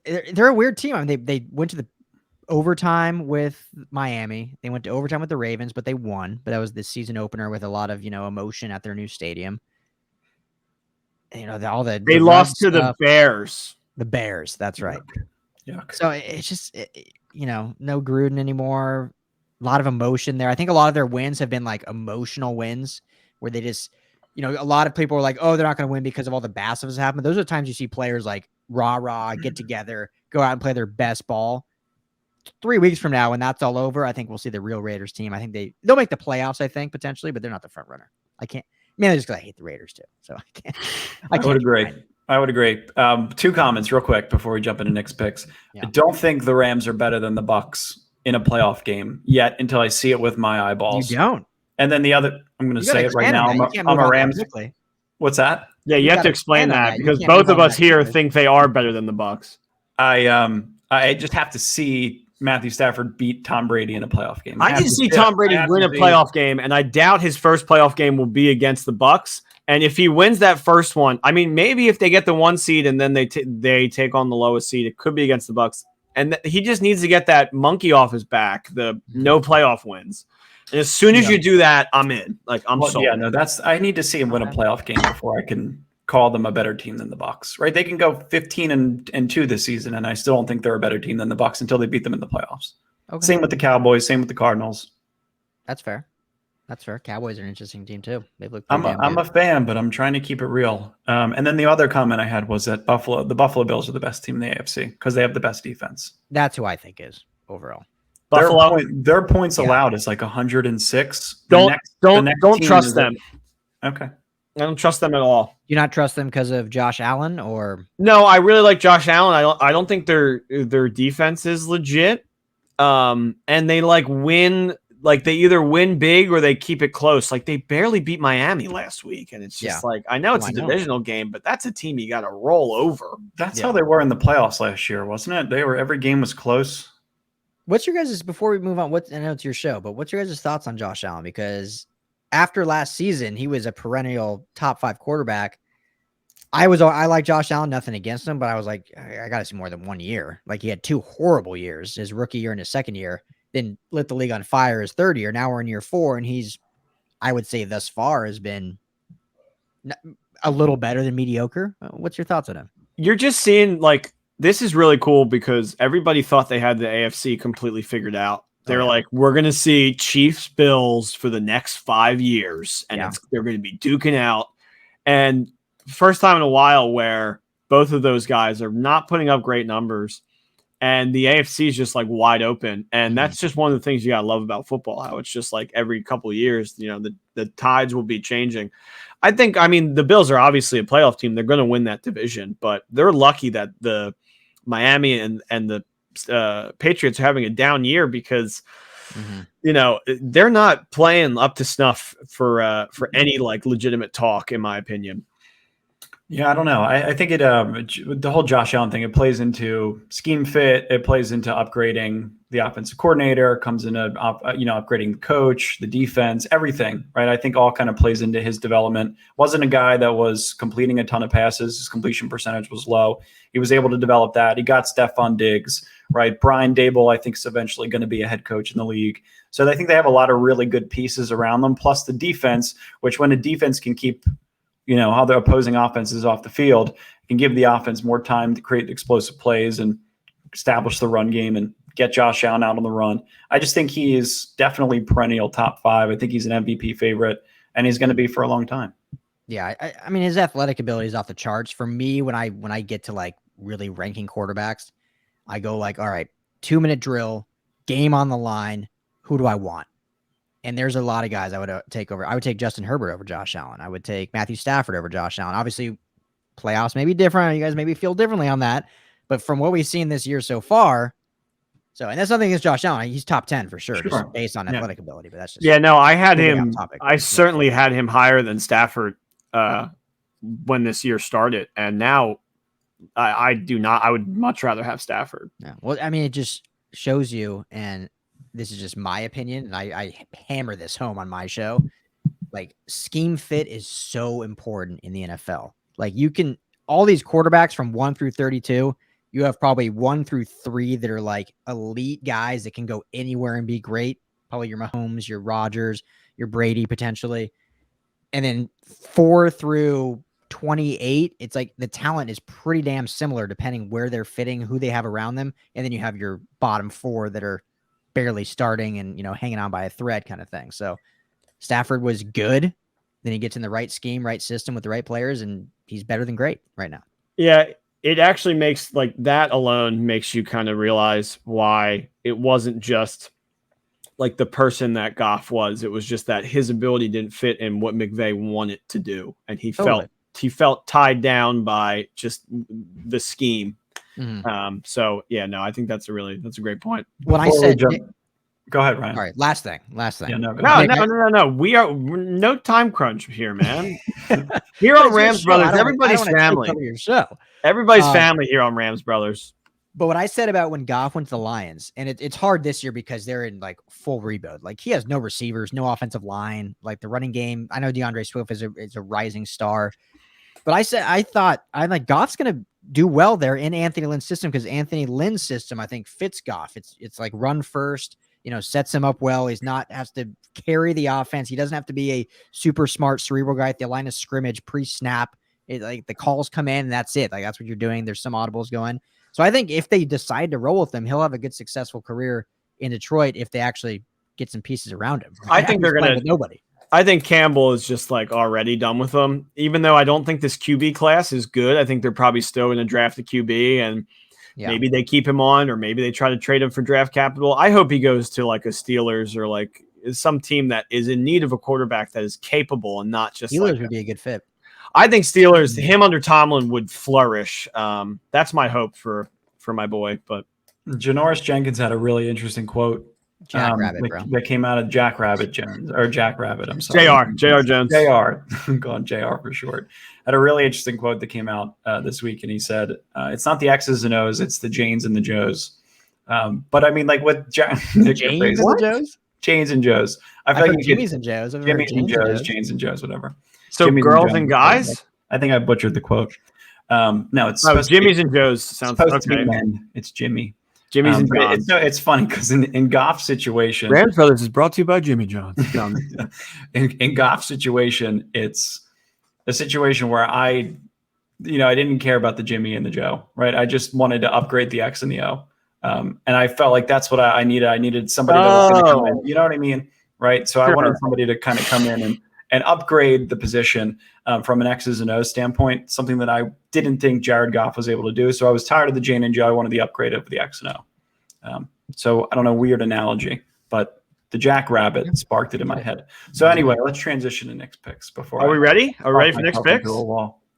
they're a weird team. I mean, they went to the overtime with Miami. They went to overtime with the Ravens, but they won. But that was the season opener with a lot of, emotion at their new stadium. They lost to the Bears. The Bears, that's right. Yuck. So it's just, no Gruden anymore. A lot of emotion there. I think a lot of their wins have been like emotional wins where they just, a lot of people are like, oh, they're not going to win because of all the bad stuff that's happened. Those are the times you see players like rah, get together, go out and play their best ball. 3 weeks from now, when that's all over, I think we'll see the real Raiders team. I think they'll make the playoffs, I think, potentially, but they're not the front runner. I can't. Mainly just because I hate the Raiders too. So I can't. I would agree. I would agree. 2 comments real quick before we jump into Nick's picks. Yeah. I don't think the Rams are better than the Bucs in a playoff game yet until I see it with my eyeballs. You don't. And then the other, I'm going to say it right now. I'm a Rams. What's that? Yeah, you have to explain that because both of us here think they are better than the Bucs. I just have to see Matthew Stafford beat Tom Brady in a playoff game. I can see Tom Brady win a playoff game, and I doubt his first playoff game will be against the Bucs. And if he wins that first one, I mean, maybe if they get the 1 seed and then they take on the lowest seed, it could be against the Bucs. And he just needs to get that monkey off his back, the no playoff wins. And as soon as you do that, I'm in. Like, I'm sold. Yeah, no, I need to see him win a playoff game before I can call them a better team than the Bucs, right? They can go 15-2 this season, and I still don't think they're a better team than the Bucs until they beat them in the playoffs. Okay. Same with the Cowboys, same with the Cardinals. That's fair. Cowboys are an interesting team too. They've looked. I'm a fan, but I'm trying to keep it real. And then the other comment I had was that the Buffalo Bills are the best team in the AFC because they have the best defense. That's who I think is overall. Buffalo, their points allowed is like 106. Don't trust them. Okay. I don't trust them at all. You not trust them because of Josh Allen, or no? I really like Josh Allen. I don't think their defense is legit. And they win. Like they either win big or they keep it close. Like they barely beat Miami last week, and it's just I know it's a divisional game, but that's a team you got to roll over. That's how they were in the playoffs last year, wasn't it? Every game was close. What's your guys' before we move on? I know it's your show, but what's your guys' thoughts on Josh Allen? Because after last season, he was a perennial top 5 quarterback. I like Josh Allen, nothing against him, but I was like, I got to see more than 1 year. Like he had 2 horrible years, his rookie year and his second year. Then lit the league on fire his third year. Now we're in year 4, and he's, I would say thus far, has been a little better than mediocre. What's your thoughts on him? You're just seeing this is really cool because everybody thought they had the AFC completely figured out. They're like, we're going to see Chiefs Bills for the next 5 years, and they're going to be duking out. And first time in a while where both of those guys are not putting up great numbers. And the AFC is just wide open. And that's just one of the things you got to love about football, how it's just every couple of years, the tides will be changing. I mean, the Bills are obviously a playoff team. They're going to win that division, but they're lucky that the Miami and the Patriots are having a down year because, they're not playing up to snuff for any legitimate talk, in my opinion. Yeah, I don't know. I think the whole Josh Allen thing, it plays into scheme fit. It plays into upgrading the offensive coordinator, comes into, upgrading the coach, the defense, everything, right? I think all kind of plays into his development. Wasn't a guy that was completing a ton of passes. His completion percentage was low. He was able to develop that. He got Stephon Diggs, right? Brian Dable, I think, is eventually going to be a head coach in the league. So I think they have a lot of really good pieces around them, plus the defense, which when a defense can keep how the opposing offense is off the field, can give the offense more time to create explosive plays and establish the run game and get Josh Allen out on the run. I just think he is definitely perennial top 5. I think he's an MVP favorite, and he's going to be for a long time. Yeah, I mean, his athletic ability is off the charts. For me, when I get to really ranking quarterbacks, I go all right, 2-minute drill, game on the line. Who do I want? And there's a lot of guys I would take over. I would take Justin Herbert over Josh Allen. I would take Matthew Stafford over Josh Allen. Obviously, playoffs may be different. You guys maybe feel differently on that. But from what we've seen this year so far, and that's nothing against Josh Allen. He's top 10 for sure, just based on athletic ability. But that's just I had him. I certainly had him higher than Stafford when this year started, and now I do not. I would much rather have Stafford. Yeah. Well, I mean, it just shows you, and this is just my opinion, and I hammer this home on my show. Scheme fit is so important in the NFL. You can all these quarterbacks from 1 through 32, You have probably 1 through 3 that are like elite guys that can go anywhere and be great. Probably your Mahomes, your Rodgers, your Brady potentially. And then 4 through 28, it's like the talent is pretty damn similar depending where they're fitting, who they have around them. And then you have your bottom 4 that are barely starting and, hanging on by a thread kind of thing. So Stafford was good. Then he gets in the right scheme, right system with the right players, and he's better than great right now. Yeah, it actually makes like that alone makes you kind of realize why it wasn't just like the person that Goff was. It was just that his ability didn't fit in what McVay wanted to do. And he felt tied down by just the scheme. Mm-hmm. So yeah, no, I think that's a great point. When I said, go ahead, Ryan. All right. Last thing. Yeah, no. We're no time crunch here, man. Here on Rams Brothers, everybody's family. Your show. Everybody's family here on Rams Brothers. But what I said about when Goff went to the Lions, and it's hard this year because they're in like full rebuild. Like he has no receivers, no offensive line. Like the running game, I know DeAndre Swift is a rising star, but I thought Goff's gonna do well there in Anthony Lynn's system because Anthony Lynn's system I think fits Goff. It's like run first, sets him up well. He's not has to carry the offense. He doesn't have to be a super smart cerebral guy at the line of scrimmage pre-snap. Like the calls come in and that's it. Like that's what you're doing. There's some audibles going. So I think if they decide to roll with him, he'll have a good, successful career in Detroit if they actually get some pieces around him. I think they're going to nobody. I think Campbell is just like already done with them. Even though I don't think this QB class is good, I think they're probably still going to draft a QB and maybe they keep him on or maybe they try to trade him for draft capital. I hope he goes to like a Steelers or like some team that is in need of a quarterback that is capable and not just Steelers would be a good fit. I think Steelers, him under Tomlin would flourish. That's my hope for my boy. But Janoris Jenkins had a really interesting quote. That came out of Jack Rabbit Jones or Jack Rabbit. I'm sorry, J.R. Jones. J.R. Going J.R. for short. Had a really interesting quote that came out this week, and he said, "It's not the X's and O's, it's the Janes and the Joes." But I mean, like with Janes and the Joes, Janes and Joes. I feel like Jimmy's and Joes, Jimmy's and Joes, Janes and Joes, whatever. So Jimmy's girls and guys? I think I butchered the quote. No, it's Jimmy's and Joe's sounds okay. It's Jimmy. Jimmy's and John's. It's funny because in Goff's situation, Rams Brothers is brought to you by Jimmy John's. in Goff's situation, it's a situation where I didn't care about the Jimmy and the Joe, right? I just wanted to upgrade the X and the O. And I felt like that's what I needed. I needed somebody to come in. You know what I mean? Right. So I wanted somebody to kind of come in and upgrade the position from an X's and O's standpoint, something that I didn't think Jared Goff was able to do. So I was tired of the Jane and Joe. I wanted the upgrade over the X and O. So I don't know, weird analogy, but the Jack Rabbit sparked it in my head. So anyway, let's transition to Nick's picks. Are we ready? Are we ready for Nick's picks?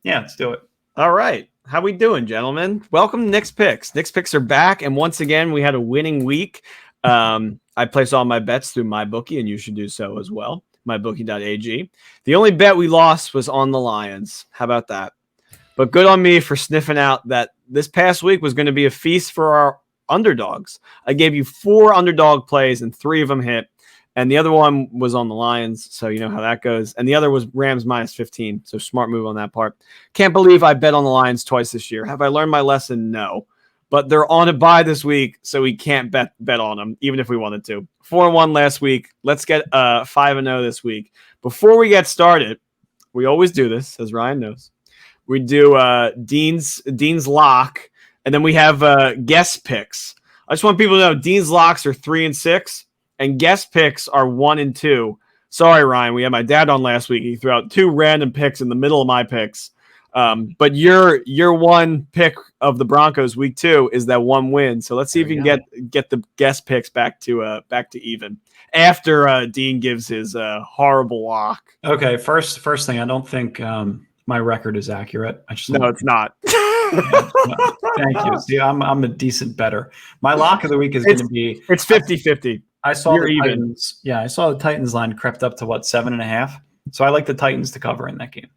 Yeah, let's do it. All right. How we doing, gentlemen? Welcome to Nick's Picks. Nick's Picks are back, and once again, we had a winning week. I placed all my bets through MyBookie, and you should do so as well. MyBookie.ag. The only bet we lost was on the Lions. How about that? But good on me for sniffing out that this past week was going to be a feast for our underdogs. I gave you 4 underdog plays, and 3 of them hit. And the other one was on the Lions, so you know how that goes. And the other was Rams -15, so smart move on that part. Can't believe I bet on the Lions twice this year. Have I learned my lesson? No. But they're on a bye this week, so we can't bet on them, even if we wanted to. 4-1 last week. Let's get 5-0 this week. Before we get started, we always do this, as Ryan knows. We do Dean's lock, and then we have guest picks. I just want people to know Dean's locks are 3 and 6. And guest picks are 1 and 2. Sorry, Ryan. We had my dad on last week. He threw out 2 random picks in the middle of my picks. But your one pick of the Broncos week 2 is that 1 win. So let's see if you can get the guest picks back to even after Dean gives his horrible lock. Okay, first thing, I don't think my record is accurate. No, it's not. Thank you. See, I'm a decent bettor. My lock of the week is going to be it's 50-50. I saw the Titans. Yeah, I saw the Titans line crept up to 7.5. So I like the Titans to cover in that game.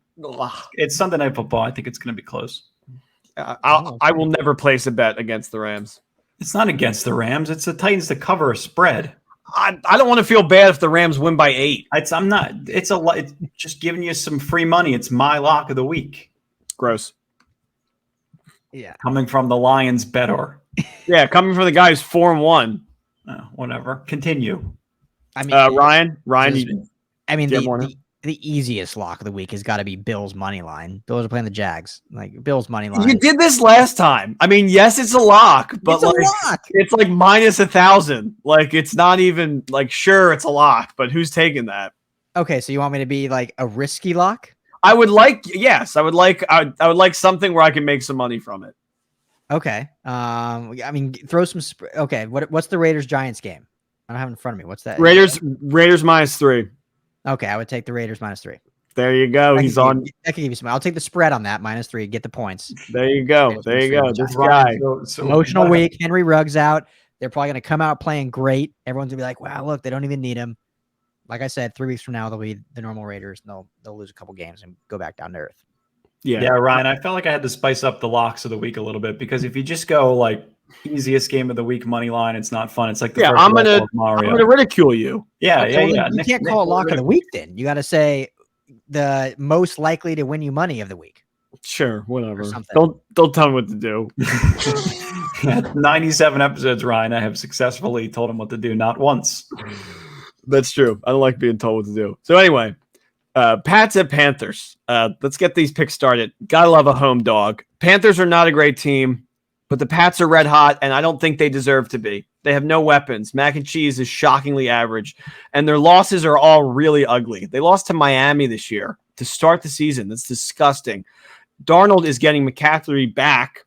It's Sunday Night Football. I think it's going to be close. I will never place a bet against the Rams. It's not against the Rams. It's the Titans to cover a spread. I don't want to feel bad if the Rams win by 8. I'm not. It's just giving you some free money. It's my lock of the week. Gross. Yeah. Coming from the Lions bettor. Yeah, coming from the guy who's 4-1. Whatever. Continue. I mean, Ryan, the easiest lock of the week has got to be Bills money line. Bills are playing the Jags. Like Bills money line. You did this last time. I mean, yes, it's a lock, but it's like minus 1,000. Like it's not even like sure it's a lock, but who's taking that? Okay, so you want me to be like a risky lock? I would like something where I can make some money from it. Okay. I mean, throw some. Okay. What's the Raiders Giants game? I don't have it in front of me. What's that? Raiders -3. Okay, I would take the Raiders -3. There you go. He's on. I can give you some. I'll take the spread on that -3. Get the points. There you go. There you go. This guy. Emotional week. Henry Ruggs out. They're probably going to come out playing great. Everyone's going to be like, wow, look, they don't even need him. Like I said, 3 weeks from now, they'll be the normal Raiders. And they'll lose a couple games and go back down to earth. Yeah, Ryan, I felt like I had to spice up the locks of the week a little bit because if you just go like easiest game of the week money line, it's not fun. It's like the first I'm gonna ridicule you. Yeah. You can't call it lock of the week then. You got to say the most likely to win you money of the week. Sure, whatever. Don't tell me what to do. 97 episodes, Ryan. I have successfully told him what to do, not once. That's true. I don't like being told what to do. So anyway, Pats at Panthers. Let's get these picks started. Gotta love a home dog. Panthers are not a great team, but the Pats are red hot, and I don't think they deserve to be. They have no weapons. Mac and cheese is shockingly average, and their losses are all really ugly. They lost to Miami this year to start the season. That's disgusting. Darnold is getting McCaffrey back.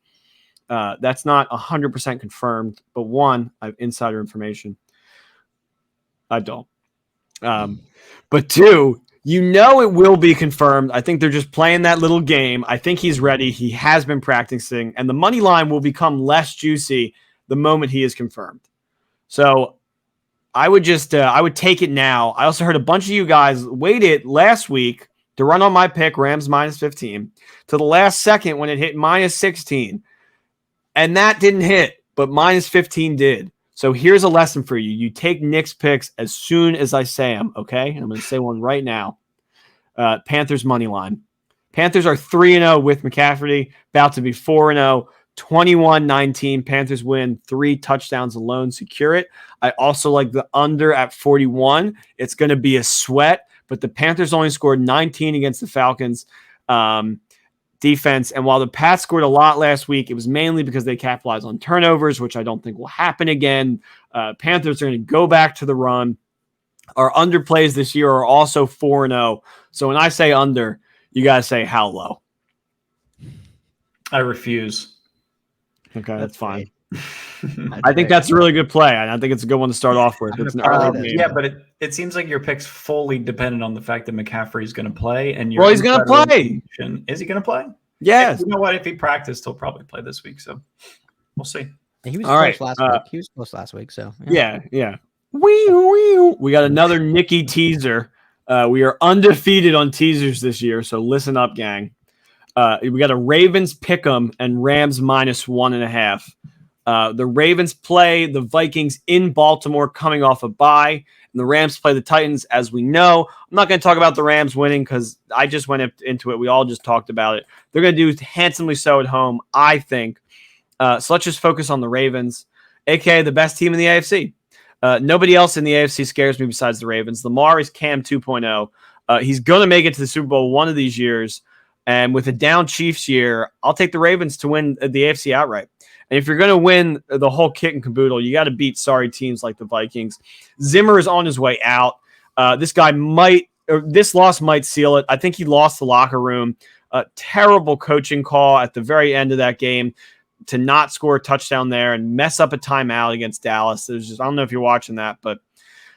That's not 100% confirmed, but one, I have insider information. I don't. But two, it will be confirmed. I think they're just playing that little game. I think he's ready. He has been practicing, and the money line will become less juicy the moment he is confirmed. So I would take it now. I also heard a bunch of you guys waited last week to run on my pick, Rams -15, to the last second when it hit -16. And that didn't hit, but -15 did. So here's a lesson for you. You take Nick's picks as soon as I say them, okay? I'm going to say one right now. Panthers money line. Panthers are 3-0 with McCaffrey, about to be 4-0. 21-19. Panthers win 3 touchdowns alone, secure it. I also like the under at 41. It's going to be a sweat, but the Panthers only scored 19 against the Falcons defense. And while the Pats scored a lot last week, it was mainly because they capitalized on turnovers, which I don't think will happen again. Panthers are going to go back to the run. Our underplays this year are also 4-0. So when I say under, you got to say how low. I refuse. Okay, that's fine. I think that's a really good play. I think it's a good one to start off with. It's an early game. Yeah, but it seems like your pick's fully dependent on the fact that McCaffrey is going to play. And he's going to play. Is he going to play? Yes. You know what? If he practiced, he'll probably play this week. So we'll see. He was close last week. He was close last week. So yeah. We got another Nicky teaser. We are undefeated on teasers this year. So listen up, gang. We got a Ravens pick'em and Rams -1.5. The Ravens play the Vikings in Baltimore coming off a bye, and the Rams play the Titans, as we know. I'm not going to talk about the Rams winning because I just went into it. We all just talked about it. They're going to do handsomely so at home, I think. So let's just focus on the Ravens, a.k.a. the best team in the AFC. Nobody else in the AFC scares me besides the Ravens. Lamar is Cam 2.0. He's going to make it to the Super Bowl one of these years. And with a down Chiefs year, I'll take the Ravens to win the AFC outright. And if you're going to win the whole kit and caboodle, you got to beat sorry teams like the Vikings. Zimmer is on his way out. This loss might seal it. I think he lost the locker room. A terrible coaching call at the very end of that game to not score a touchdown there and mess up a timeout against Dallas. It was just, I don't know if you're watching that, but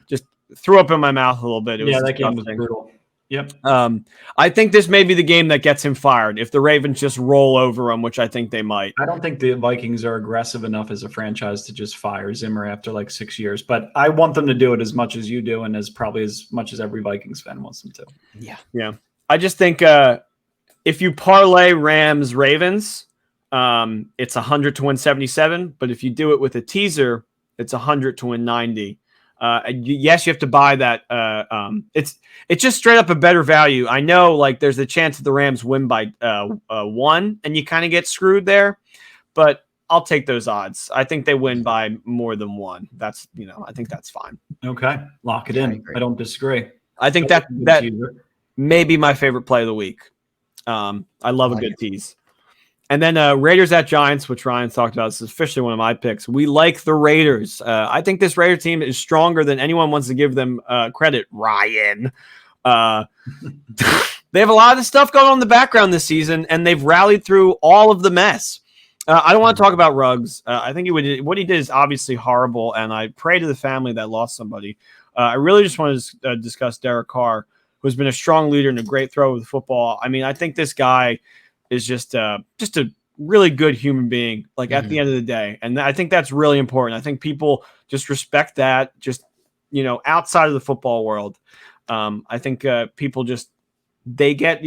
just threw up in my mouth a little bit. It was that game was brutal. Yep. I think this may be the game that gets him fired if the Ravens just roll over him, which I think they might. I don't think the Vikings are aggressive enough as a franchise to just fire Zimmer after like 6 years, but I want them to do it as much as you do and as probably as much as every Vikings fan wants them to. Yeah. I just think if you parlay Rams-Ravens, it's 100 to win 77, but if you do it with a teaser, it's 100 to win 90. Yes, you have to buy that. It's just straight up a better value. I know, like, there's a chance that the Rams win by 1, and you kind of get screwed there, but I'll take those odds. I think they win by more than 1. That's, I think that's fine. Okay, lock it in. I don't disagree. I think that may be my favorite play of the week. I love a good tease. And then Raiders at Giants, which Ryan talked about. This is officially one of my picks. We like the Raiders. I think this Raider team is stronger than anyone wants to give them credit, Ryan. They have a lot of stuff going on in the background this season, and they've rallied through all of the mess. I don't want to talk about Ruggs. I think what he did is obviously horrible, and I pray to the family that lost somebody. I really just want to discuss Derrick Carr, who's been a strong leader and a great thrower of the football. I mean, I think this guy is just a really good human being, like at the end of the day. And I think that's really important. I think people just respect that, just, outside of the football world. I think people just, they get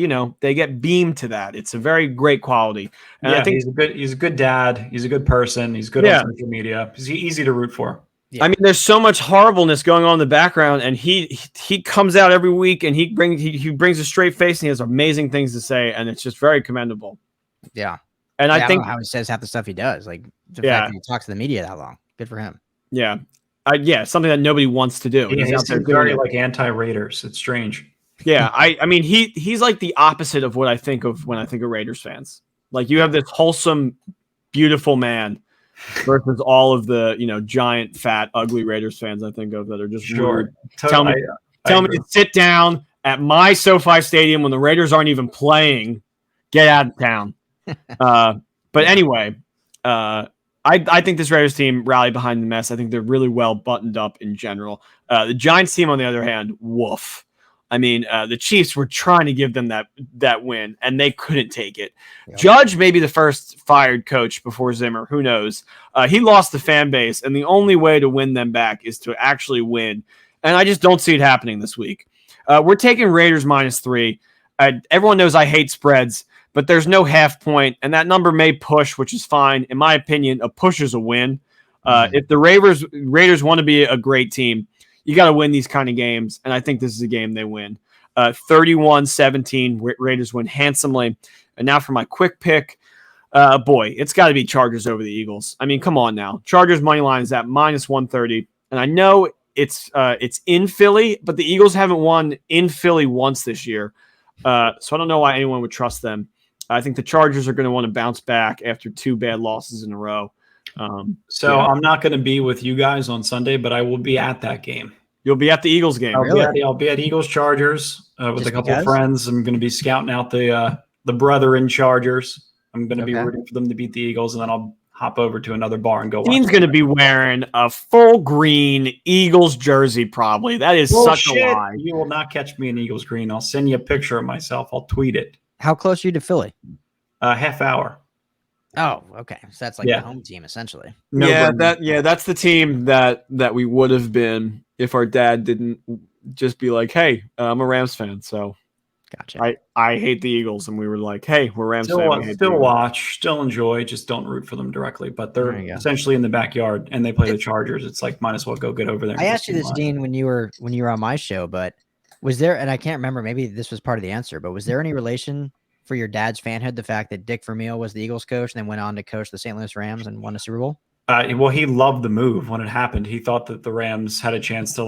beamed to that. It's a very great quality. And I think he's a good dad. He's a good person. He's good on social media. He's easy to root for. Yeah. I mean, there's so much horribleness going on in the background, and he comes out every week and he brings a straight face and he has amazing things to say, and it's just very commendable. Yeah. And I think don't know how he says half the stuff he does, like the fact that he talks to the media that long. Good for him. Yeah. Something that nobody wants to do. He's out there very like anti-Raiders. It's strange. Yeah. I mean, he's like the opposite of what I think of when I think of Raiders fans. Like, you have this wholesome, beautiful man versus all of the, giant, fat, ugly Raiders fans I think of that are just rude. Tell me to sit down at my SoFi Stadium when the Raiders aren't even playing. Get out of town. But anyway, I think this Raiders team rallied behind the mess. I think they're really well buttoned up in general. The Giants team, on the other hand, woof. I mean, the Chiefs were trying to give them that win, and they couldn't take it. Yep. Judge may be the first fired coach before Zimmer. Who knows? He lost the fan base, and the only way to win them back is to actually win. And I just don't see it happening this week. We're taking Raiders -3. Everyone knows I hate spreads, but there's no half point, and that number may push, which is fine. In my opinion, a push is a win. If the Raiders want to be a great team, you got to win these kind of games, and I think this is a game they win. 31-17, Raiders win handsomely. And now for my quick pick, it's got to be Chargers over the Eagles. I mean, come on now. Chargers money line is at -130, and I know it's in Philly, but the Eagles haven't won in Philly once this year, so I don't know why anyone would trust them. I think the Chargers are going to want to bounce back after 2 bad losses in a row. I'm not going to be with you guys on Sunday, but I will be at that game. You'll be at the Eagles game. I'll be at Eagles Chargers with a couple of friends. I'm going to be scouting out the brethren Chargers. I'm going to be rooting for them to beat the Eagles, and then I'll hop over to another bar and go watch. Dean's going to be wearing a full green Eagles jersey, probably. That is such a lie. You will not catch me in Eagles green. I'll send you a picture of myself. I'll tweet it. How close are you to Philly? Half hour. Oh, okay. So that's like the home team, essentially. That's the team that we would have been if our dad didn't just be like, "Hey, I'm a Rams fan, so gotcha. I hate the Eagles," and we were like, "Hey, we're Rams fans. Still watch, still enjoy, just don't root for them directly." But they're essentially in the backyard, and they play the Chargers. It's like might as well go get over there. I asked you this, Dean, when you were on my show, but was there? And I can't remember. Maybe this was part of the answer, but was there any relation for your dad's fanhood, the fact that Dick Vermeil was the Eagles coach and then went on to coach the St. Louis Rams and won a Super Bowl? Well, he loved the move when it happened. He thought that the Rams had a chance to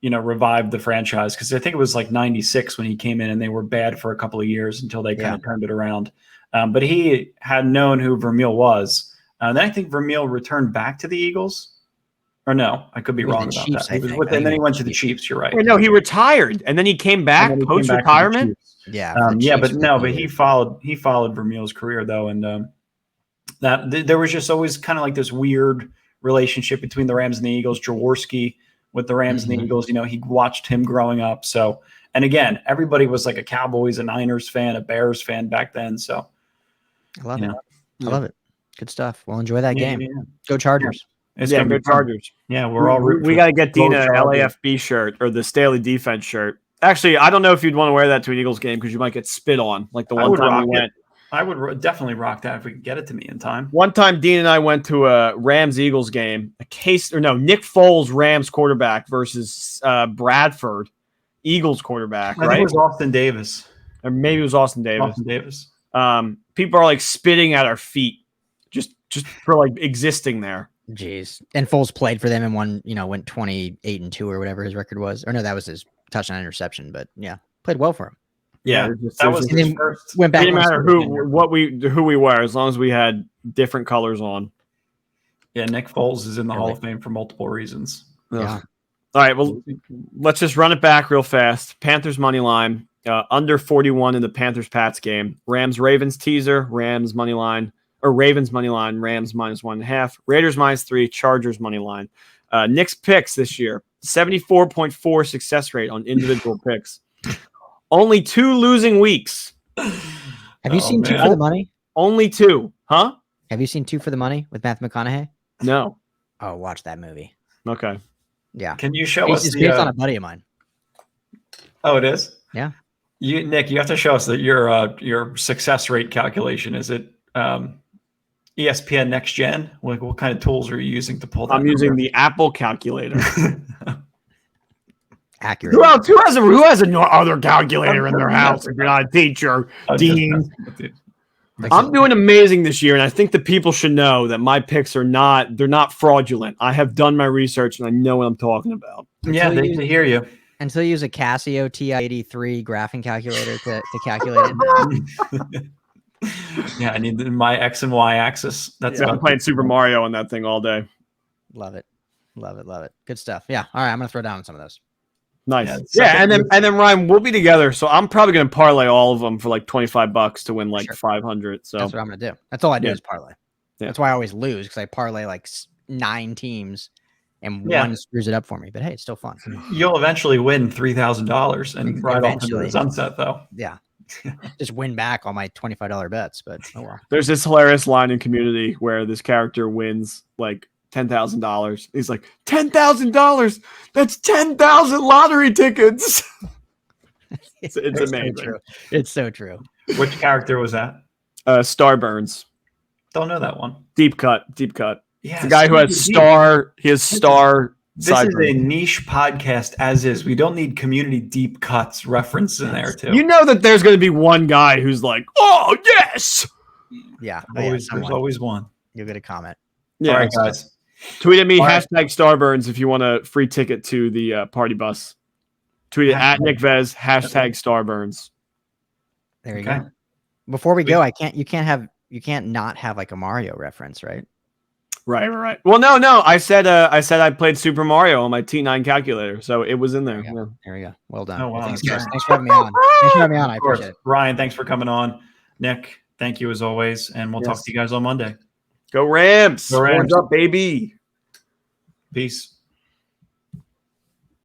revive the franchise, because I think it was like 96 when he came in and they were bad for a couple of years until they kind of turned it around. But he had known who Vermeil was. Then I think Vermeil returned back to the Eagles. Or no, I could be wrong about Chiefs, that. And then he went to the Chiefs. You're right. Wait, no, he retired and then he came back post-retirement. But he followed Vermeil's career though, and that there was just always kind of like this weird relationship between the Rams and the Eagles. Jaworski with the Rams and the Eagles, he watched him growing up. So, and again, everybody was like a Cowboys, a Niners fan, a Bears fan back then. So, I love it. I love it. Good stuff. Well, enjoy that game. Go Chargers. Go Chargers. Yeah, we're all rooting. We got to get Dene a LAFB shirt or the Staley defense shirt. Actually, I don't know if you'd want to wear that to an Eagles game because you might get spit on, like the one time we went. I would definitely rock that if we could get it to me in time. One time, Dene and I went to a Rams-Eagles game. Nick Foles, Rams quarterback versus Bradford, Eagles quarterback, I think it was Austin Davis. Or maybe it was Austin Davis. Austin Davis. People are like spitting at our feet just for like existing there. Jeez. And Foles played for them and won, went 28-2 or whatever his record was. Or no, that was his touchdown interception, but yeah, played well for him. Yeah, that was his first. Went back. Didn't matter who we were, as long as we had different colors on. Yeah, Nick Foles is in the Hall of Fame for multiple reasons. Yeah. All right, well, let's just run it back real fast. Panthers money line, under 41 in the Panthers-Pats game. Rams-Ravens teaser, Ravens money line, Rams -1.5. Raiders -3, Chargers money line. Nick's picks this year, 74.4 success rate on individual picks. Only 2 losing weeks. Have you seen 2 for the money? Only 2, huh? Have you seen 2 for the money with Matthew McConaughey? No. Oh, watch that movie. Okay. Yeah. Can you show us? It's based on a buddy of mine. Oh, it is? Yeah. Nick, you have to show us that your success rate calculation. Is it ESPN Next Gen? Like, what kind of tools are you using to pull that? I'm using the Apple calculator. Accurate. Who has no other calculator in their house if you're not a teacher, Dean? I'm doing amazing this year, and I think the people should know that my picks they're not fraudulent. I have done my research, and I know what I'm talking about. Yeah, they need to hear you. Until you use a Casio TI-83 graphing calculator to calculate it. Yeah, I need my X and Y axis. I'm playing Super Mario on that thing all day. Love it. Good stuff. Yeah. All right, I'm gonna throw down some of those. Nice. Yeah, and then Ryan, we'll be together. So I'm probably gonna parlay all of them for like $25 to win like 500. So that's what I'm gonna do. That's all I do is parlay. Yeah. That's why I always lose, because I parlay like 9 teams and one screws it up for me. But hey, it's still fun. You'll eventually win $3,000 and ride off into the sunset, though. Yeah. Just win back all my $25 bets, but oh well. There's this hilarious line in Community where this character wins like $10,000. He's like, $10,000. That's 10,000 lottery tickets. It's amazing. So it's so true. Which character was that? Starburns. Don't know that one. Deep cut. Yeah, the guy who has star. He has star. This is a niche podcast, as is. We don't need Community deep cuts reference in there too. You know that there's going to be one guy who's like, "Oh yes." Yeah, there's always one. You'll get a comment. Yeah, all right, guys. Tweet at me #Starburns if you want a free ticket to the party bus. Tweet it at Nick Vez #Starburns. There you go. Before we go, you can't not have like a Mario reference, right? Right. Well, no. I said I played Super Mario on my T9 calculator, so it was in there. There we go. Well done. Oh, wow. Thanks for having me on. I appreciate it. Ryan, thanks for coming on. Nick, thank you as always, and we'll talk to you guys on Monday. Go Rams! Go Rams. Horns up, baby. Peace.